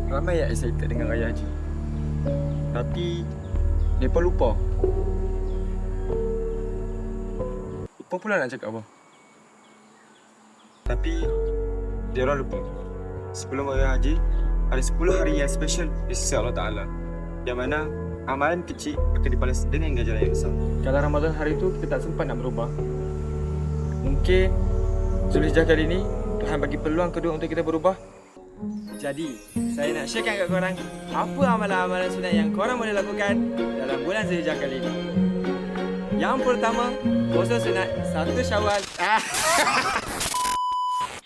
Ramai yang excited dengan Raya Haji. Tapi mereka lupa. Lupa pula nak cakap apa. Tapi dia orang lupa. Sebelum Raya Haji, ada 10 hari yang special di sisi Allah Ta'ala, yang mana amalan kecil akan dibalas dengan ganjaran yang besar. Kalau Ramadan hari itu kita tak sempat nak berubah, mungkin Zulhijjah kali ini Tuhan bagi peluang kedua untuk kita berubah. Jadi, saya nak sharekan kat korang apa amalan-amalan sunat yang korang boleh lakukan dalam bulan Zulhijjah kali ini. Yang pertama, puasa sunat 1 Syawal.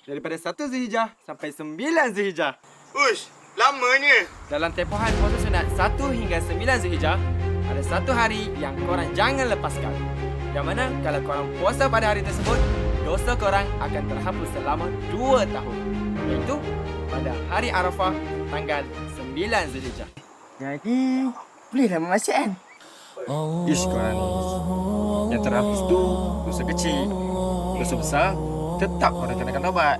Daripada 1 Zulhijjah sampai 9 Zulhijjah. Ush, lamanya. Dalam tempohan puasa sunat 1 hingga 9 Zulhijjah, ada 1 hari yang korang jangan lepaskan. Yang mana kalau korang puasa pada hari tersebut, dosa korang akan terhapus selama 2 tahun. Iaitu pada hari Arafah tanggal 9 Zulhijjah. Jadi, bolehlah memasak kan? Ish korang ni. Yang terhapus tu dosa kecil. Dosa besar tetap korang kenakan taubat.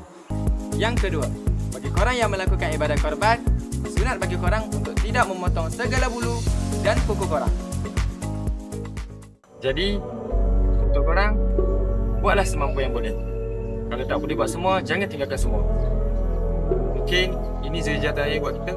Yang kedua, bagi korang yang melakukan ibadah korban, sunat bagi korang untuk tidak memotong segala bulu dan kuku korang. Jadi, untuk korang, buatlah semampu yang boleh. Kalau tak boleh buat semua, jangan tinggalkan semua. Mungkin ini Zulhijjah terakhir buat kita.